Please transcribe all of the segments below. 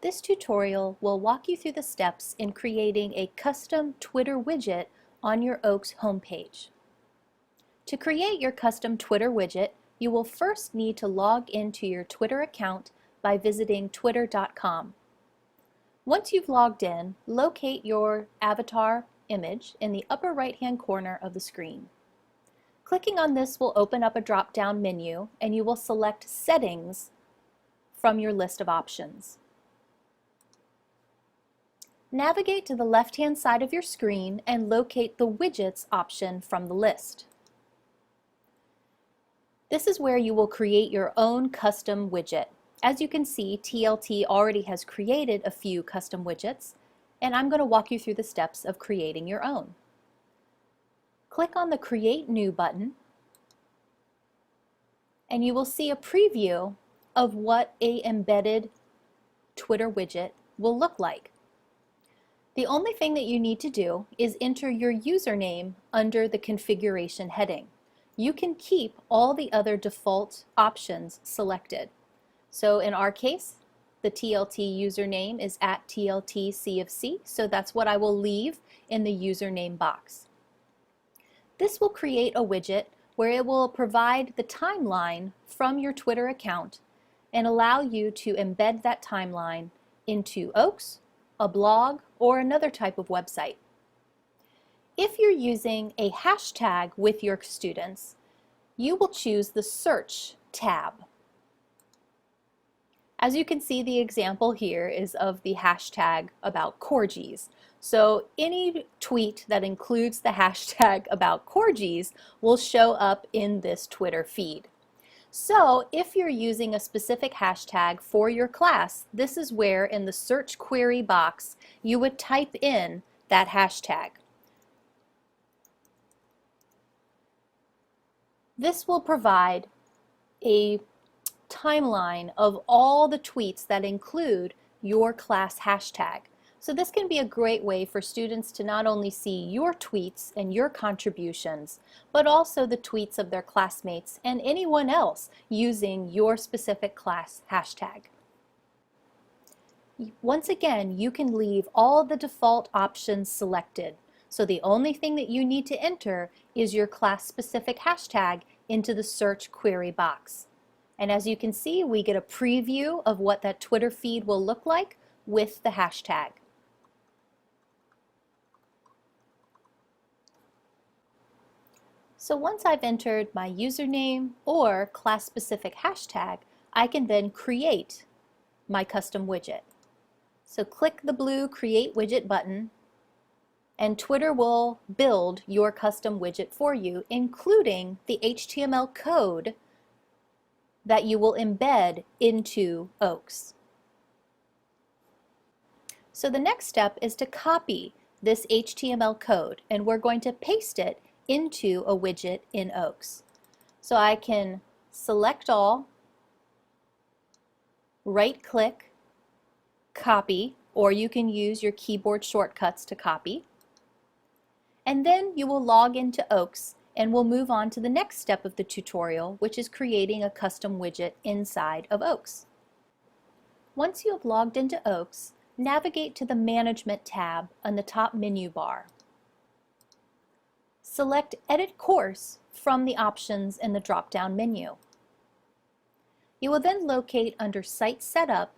This tutorial will walk you through the steps in creating a custom Twitter widget on your OAKS homepage. To create your custom Twitter widget, you will first need to log into your Twitter account by visiting twitter.com. Once you've logged in, locate your avatar image in the upper right-hand corner of the screen. Clicking on this will open up a drop-down menu, and you will select Settings from your list of options. Navigate to the left-hand side of your screen and locate the Widgets option from the list. This is where you will create your own custom widget. As you can see, TLT already has created a few custom widgets, and I'm going to walk you through the steps of creating your own. Click on the Create New button, and you will see a preview of what an embedded Twitter widget will look like. The only thing that you need to do is enter your username under the configuration heading. You can keep all the other default options selected. So in our case, the TLT username is @TLTCFC, so that's what I will leave in the username box. This will create a widget where it will provide the timeline from your Twitter account and allow you to embed that timeline into OAKS, a blog, or another type of website. If you're using a hashtag with your students, you will choose the Search tab. As you can see, the example here is of the hashtag about corgis. So any tweet that includes the hashtag about corgis will show up in this Twitter feed. So if you're using a specific hashtag for your class, this is where in the search query box you would type in that hashtag. This will provide a timeline of all the tweets that include your class hashtag. So this can be a great way for students to not only see your tweets and your contributions, but also the tweets of their classmates and anyone else using your specific class hashtag. Once again, you can leave all the default options selected. So the only thing that you need to enter is your class-specific hashtag into the search query box. And as you can see, we get a preview of what that Twitter feed will look like with the hashtag. So once I've entered my username or class-specific hashtag, I can then create my custom widget. So click the blue Create Widget button, and Twitter will build your custom widget for you, including the HTML code that you will embed into OAKS. So the next step is to copy this HTML code, and we're going to paste it into a widget in OAKS. So I can select all, right-click, copy, or you can use your keyboard shortcuts to copy. And then you will log into OAKS, and we'll move on to the next step of the tutorial, which is creating a custom widget inside of OAKS. Once you have logged into OAKS, navigate to the Management tab on the top menu bar. Select Edit Course from the options in the drop-down menu. You will then locate under Site Setup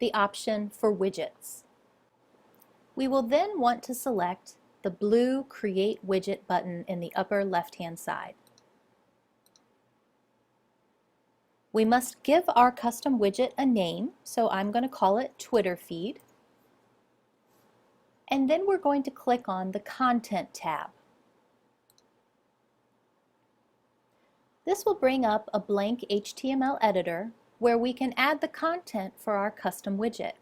the option for Widgets. We will then want to select the blue Create Widget button in the upper left-hand side. We must give our custom widget a name, so I'm going to call it Twitter Feed. And then we're going to click on the Content tab. This will bring up a blank HTML editor where we can add the content for our custom widget.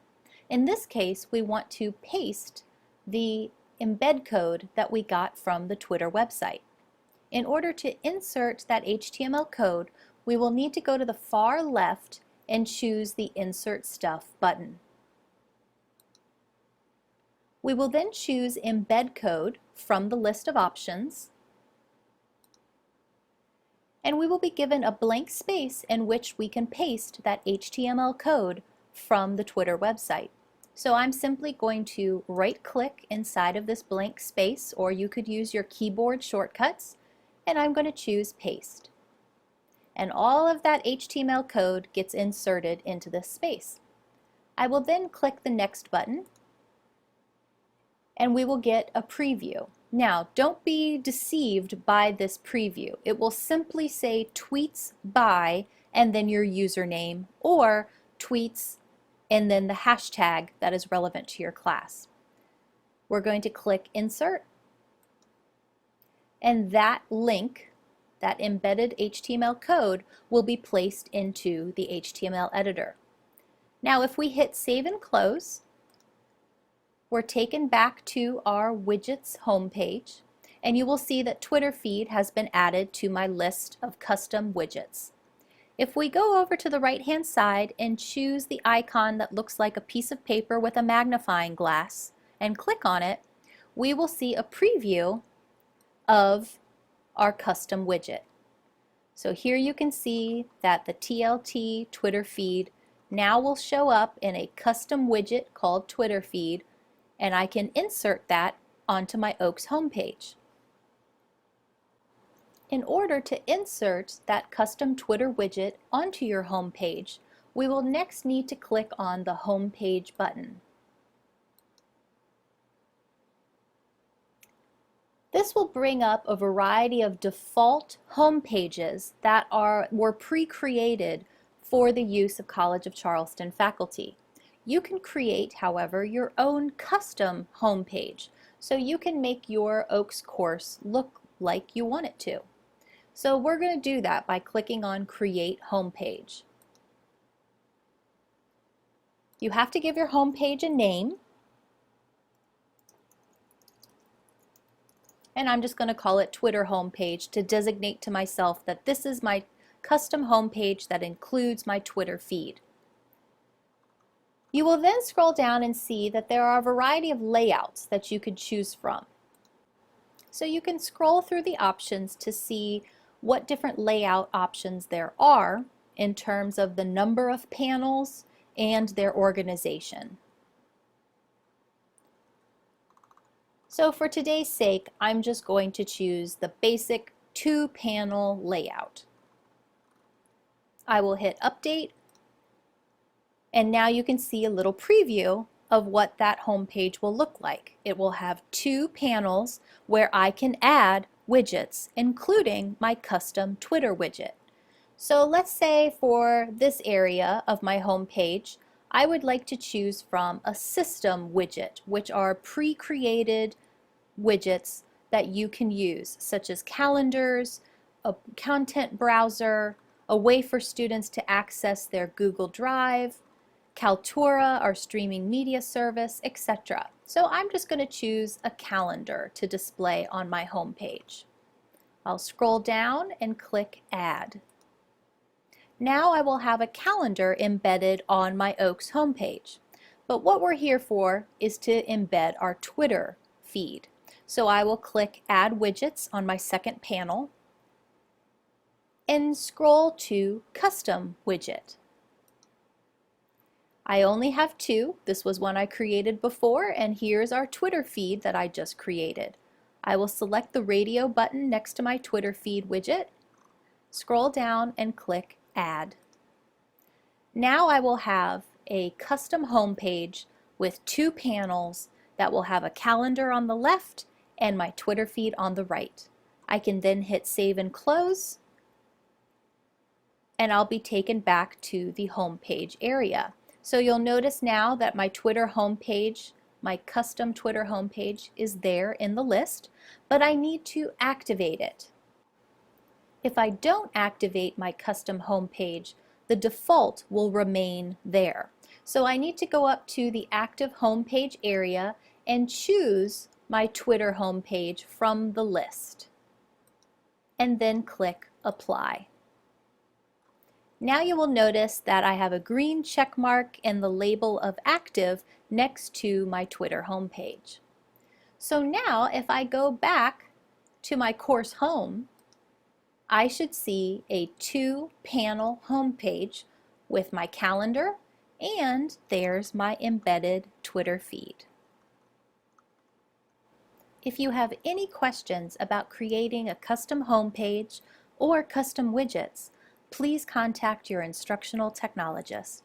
In this case, we want to paste the embed code that we got from the Twitter website. In order to insert that HTML code, we will need to go to the far left and choose the Insert Stuff button. We will then choose Embed Code from the list of options, and we will be given a blank space in which we can paste that HTML code from the Twitter website. So I'm simply going to right-click inside of this blank space, or you could use your keyboard shortcuts, and I'm going to choose Paste. And all of that HTML code gets inserted into this space. I will then click the Next button, and we will get a preview. Now, don't be deceived by this preview. It will simply say tweets by and then your username, or tweets and then the hashtag that is relevant to your class. We're going to click Insert, and that link, that embedded HTML code, will be placed into the HTML editor. Now, if we hit Save and Close, we're taken back to our widgets homepage, and you will see that Twitter feed has been added to my list of custom widgets. If we go over to the right-hand side and choose the icon that looks like a piece of paper with a magnifying glass and click on it, we will see a preview of our custom widget. So here you can see that the TLT Twitter feed now will show up in a custom widget called Twitter feed, and I can insert that onto my OAKS homepage. In order to insert that custom Twitter widget onto your homepage, we will next need to click on the Homepage button. This will bring up a variety of default home pages that were pre-created for the use of College of Charleston faculty. You can create, however, your own custom home page, so you can make your OAKS course look like you want it to. So we're going to do that by clicking on Create Homepage. You have to give your homepage a name, and I'm just going to call it Twitter homepage to designate to myself that this is my custom homepage that includes my Twitter feed. You will then scroll down and see that there are a variety of layouts that you could choose from. So you can scroll through the options to see what different layout options there are in terms of the number of panels and their organization. So for today's sake, I'm just going to choose the basic 2-panel layout. I will hit Update, and now you can see a little preview of what that home page will look like. It will have 2 panels where I can add widgets, including my custom Twitter widget. So let's say for this area of my home page, I would like to choose from a system widget, which are pre-created widgets that you can use, such as calendars, a content browser, a way for students to access their Google Drive, Kaltura, our streaming media service, etc. So I'm just going to choose a calendar to display on my home page. I'll scroll down and click Add. Now I will have a calendar embedded on my OAKS homepage. But what we're here for is to embed our Twitter feed. So I will click Add Widgets on my second panel and scroll to Custom Widget. I only have 2. This was one I created before, and here's our Twitter feed that I just created. I will select the radio button next to my Twitter feed widget, scroll down and click Add. Now I will have a custom home page with 2 panels that will have a calendar on the left and my Twitter feed on the right. I can then hit Save and Close, and I'll be taken back to the home page area. So you'll notice now that my Twitter home page, my custom Twitter home page, is there in the list, but I need to activate it. If I don't activate my custom home page, the default will remain there. So I need to go up to the active home page area and choose my Twitter home page from the list, and then click Apply. Now you will notice that I have a green check mark and the label of active next to my Twitter homepage. So now if I go back to my course home, I should see a 2-panel homepage with my calendar And there's my embedded Twitter feed. If you have any questions about creating a custom homepage or custom widgets, please contact your instructional technologist.